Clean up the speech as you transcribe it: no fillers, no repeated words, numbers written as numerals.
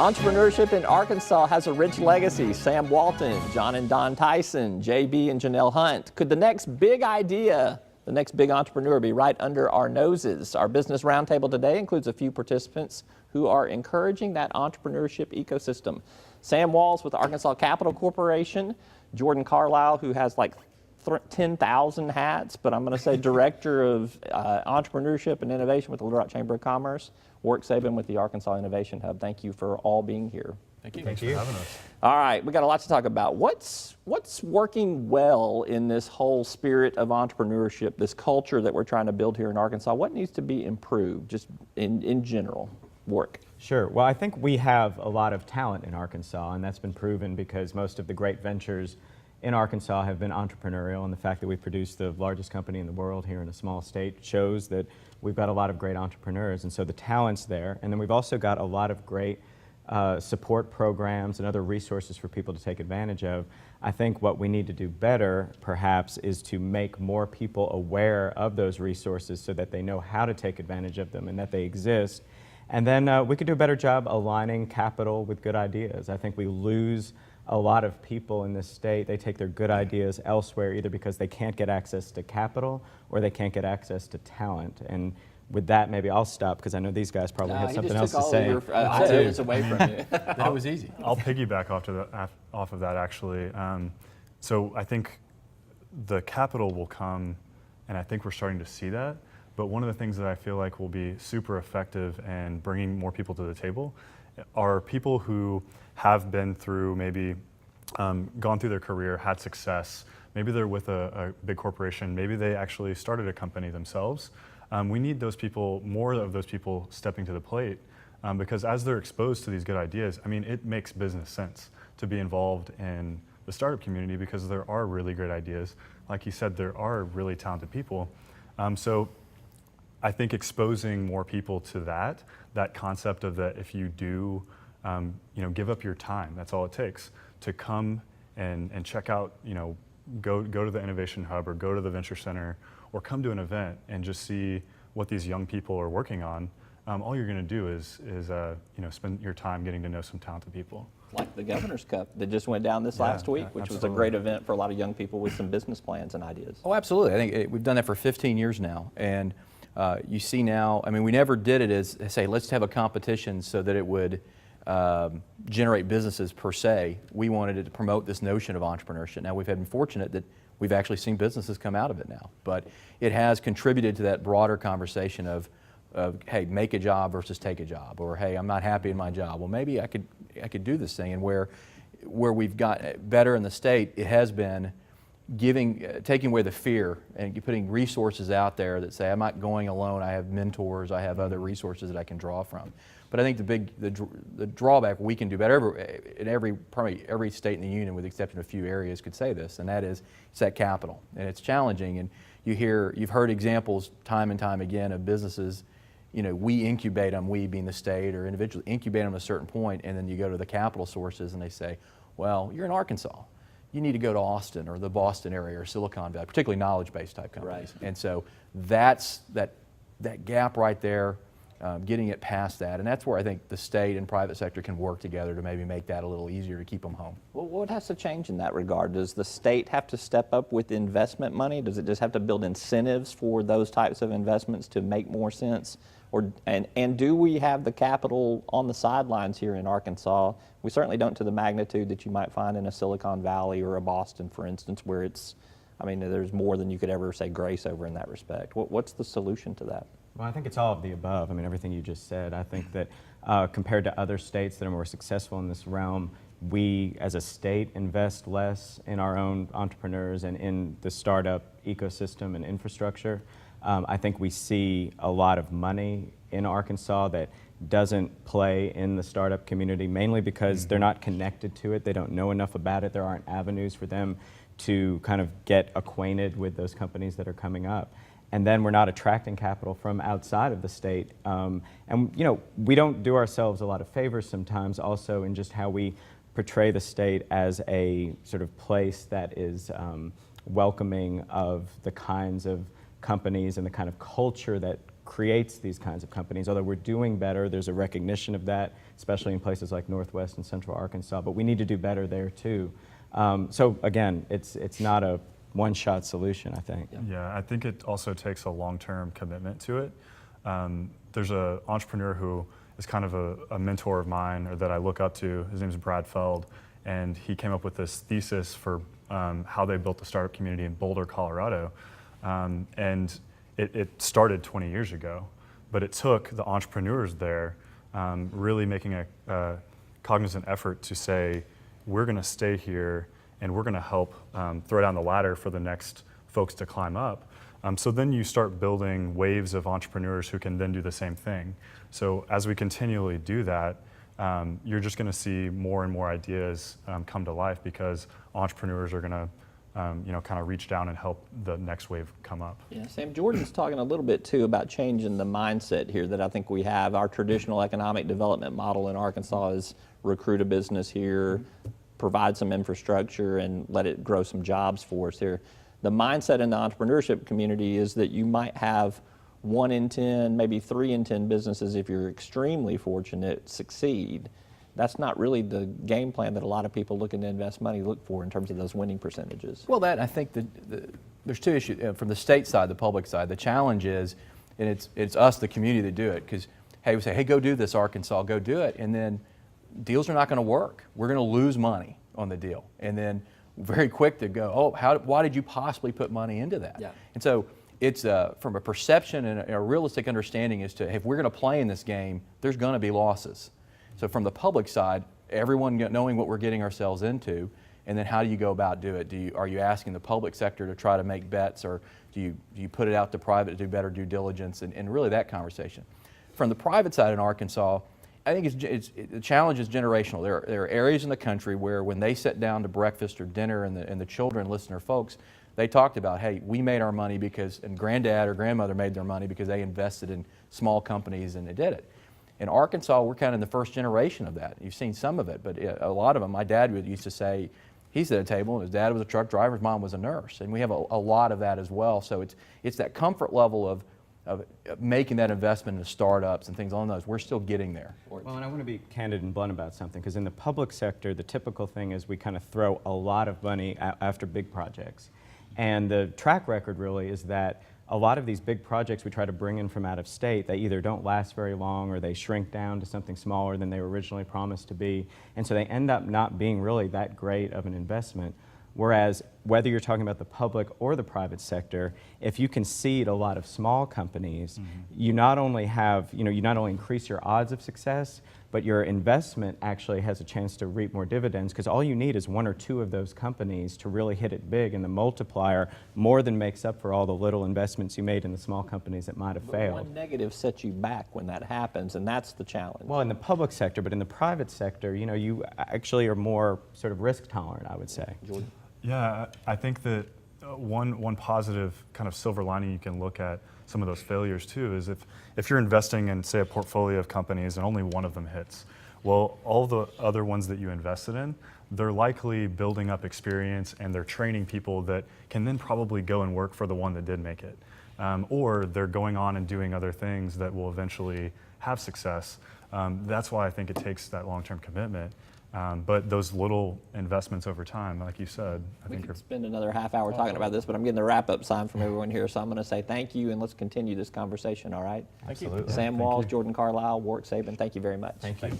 Entrepreneurship in Arkansas has a rich legacy. Sam Walton, John and Don Tyson, JB and Janelle Hunt. Could the next big idea, the next big entrepreneur be right under our noses? Our business roundtable today includes a few participants who are encouraging that entrepreneurship ecosystem. Sam Walls with the Arkansas Capital Corporation, Jordan Carlisle, who has like 10,000 hats, but I'm going to say Director of Entrepreneurship and Innovation with the Little Rock Chamber of Commerce, Warwick Sabin with the Arkansas Innovation Hub. Thank you for all being here. Thank you. Thanks for having us. All right, we got a lot to talk about. What's working well in this whole spirit of entrepreneurship, this culture that we're trying to build here in Arkansas? What needs to be improved, just in general? Warwick. Sure. Well, I think we have a lot of talent in Arkansas, and that's been proven because most of the great ventures in Arkansas have been entrepreneurial, and the fact that we produce the largest company in the world here in a small state shows that we've got a lot of great entrepreneurs, and so the talent's there. And then we've also got a lot of great support programs and other resources for people to take advantage of. I think what we need to do better, perhaps, is to make more people aware of those resources so that they know how to take advantage of them and that they exist. And then we could do a better job aligning capital with good ideas. I think we lose a lot of people in this state. They take their good ideas elsewhere, either because they can't get access to capital or they can't get access to talent. And with that, maybe I'll stop because I know these guys probably have something else to say. Ideas away from you. That was easy. I'll piggyback off of that actually. So I think the capital will come, and I think we're starting to see that. But one of the things that I feel like will be super effective in bringing more people to the table are people who have been through maybe gone through their career, had success. Maybe they're with a big corporation. Maybe they actually started a company themselves. We need those people, more of those people stepping to the plate because as they're exposed to these good ideas, I mean, it makes business sense to be involved in the startup community because there are really great ideas. Like you said, there are really talented people. So I think exposing more people to that concept of that if you do give up your time, that's all it takes, to come and check out, go to the Innovation Hub or go to the Venture Center or come to an event and just see what these young people are working on. All you're going to do is spend your time getting to know some talented people. Like the Governor's Cup that just went down this last week, which was a great event for a lot of young people with some business plans and ideas. Oh, absolutely. I think we've done that for 15 years now. And you see now, I mean, we never did it as, say, let's have a competition so that it would generate businesses per se. We wanted it to promote this notion of entrepreneurship. Now, we've been fortunate that we've actually seen businesses come out of it now. But it has contributed to that broader conversation of hey, make a job versus take a job, or hey, I'm not happy in my job. Well, maybe I could do this thing. And where we've got better in the state, it has been taking away the fear and putting resources out there that say, I'm not going alone, I have mentors, I have other resources that I can draw from. But I think the drawback we can do better, probably every state in the union with the exception of a few areas could say this, and that is it's that capital. And it's challenging, and you've heard examples time and time again of businesses, we incubate them, we being the state or individually incubate them at a certain point, and then you go to the capital sources and they say, well, you're in Arkansas. You need to go to Austin or the Boston area or Silicon Valley, particularly knowledge-based type companies. Right. And so that's that gap right there, getting it past that. And that's where I think the state and private sector can work together to maybe make that a little easier to keep them home. Well, what has to change in that regard? Does the state have to step up with investment money? Does it just have to build incentives for those types of investments to make more sense? And do we have the capital on the sidelines here in Arkansas? We certainly don't to the magnitude that you might find in a Silicon Valley or a Boston, for instance, where there's more than you could ever say grace over in that respect. What's the solution to that? Well, I think it's all of the above. I mean, everything you just said. I think that compared to other states that are more successful in this realm, we as a state invest less in our own entrepreneurs and in the startup ecosystem and infrastructure. I think we see a lot of money in Arkansas that doesn't play in the startup community, mainly because they're not connected to it. They don't know enough about it. There aren't avenues for them to kind of get acquainted with those companies that are coming up. And then we're not attracting capital from outside of the state. And we don't do ourselves a lot of favors sometimes also in just how we portray the state as a sort of place that is welcoming of the kinds of companies and the kind of culture that creates these kinds of companies. Although we're doing better, there's a recognition of that, especially in places like Northwest and Central Arkansas, but we need to do better there too. So again, it's not a one-shot solution, I think. Yeah, I think it also takes a long-term commitment to it. There's an entrepreneur who is kind of a mentor of mine, or that I look up to. His name is Brad Feld, and he came up with this thesis for how they built the startup community in Boulder, Colorado. And it started 20 years ago, but it took the entrepreneurs there really making a cognizant effort to say, we're going to stay here and we're going to help throw down the ladder for the next folks to climb up. So then you start building waves of entrepreneurs who can then do the same thing. So as we continually do that, you're just going to see more and more ideas come to life, because entrepreneurs are going to kind of reach down and help the next wave come up. Yeah, Sam, Jordan's talking a little bit too about changing the mindset here that I think we have. Our traditional economic development model in Arkansas is recruit a business here, provide some infrastructure, and let it grow some jobs for us here. The mindset in the entrepreneurship community is that you might have 1 in 10, maybe 3 in 10 businesses, if you're extremely fortunate, succeed. That's not really the game plan that a lot of people looking to invest money look for in terms of those winning percentages. Well, I think there's two issues. From the state side, the public side, the challenge is, and it's us, the community, that do it, because, hey, we say, hey, go do this, Arkansas, go do it, and then deals are not going to work. We're going to lose money on the deal, and then very quick to go, oh, why did you possibly put money into that? Yeah. And so it's from a perception and a realistic understanding as to, hey, if we're going to play in this game, there's going to be losses. So from the public side, everyone knowing what we're getting ourselves into, and then how do you go about do it? Are you asking the public sector to try to make bets, or do you put it out to private to do better due diligence, and really that conversation. From the private side in Arkansas, I think the challenge is generational. There are areas in the country where when they sit down to breakfast or dinner and the children listen to their folks, they talked about, hey, we made our money because, and granddad or grandmother made their money because they invested in small companies and they did it. In Arkansas, we're kind of in the first generation of that. You've seen some of it, but a lot of them, my dad used to say, he's at a table and his dad was a truck driver, his mom was a nurse, and we have a lot of that as well. So it's that comfort level of making that investment into startups and things along those. We're still getting there. Well, and I want to be candid and blunt about something, because in the public sector, the typical thing is we kind of throw a lot of money after big projects. And the track record really is that a lot of these big projects we try to bring in from out of state, they either don't last very long or they shrink down to something smaller than they were originally promised to be. And so they end up not being really that great of an investment. Whereas whether you're talking about the public or the private sector, if you can seed a lot of small companies, you not only increase your odds of success, but your investment actually has a chance to reap more dividends, because all you need is 1 or 2 of those companies to really hit it big, and the multiplier more than makes up for all the little investments you made in the small companies that might have failed. One negative sets you back when that happens, and that's the challenge. Well, in the public sector, but in the private sector, you actually are more sort of risk tolerant, I would say. Jordan? Yeah, I think that one positive kind of silver lining you can look at some of those failures too is if you're investing in, say, a portfolio of companies and only one of them hits, well, all the other ones that you invested in, they're likely building up experience and they're training people that can then probably go and work for the one that did make it. Or they're going on and doing other things that will eventually have success. That's why I think it takes that long-term commitment. But those little investments over time, like you said, I think we could spend another half hour talking about this, but I'm getting the wrap-up sign from everyone here, so I'm going to say thank you, and let's continue this conversation, all right? Absolutely. Sam Walls, Jordan Carlisle, Warwick Sabin, thank you very much. Thank you.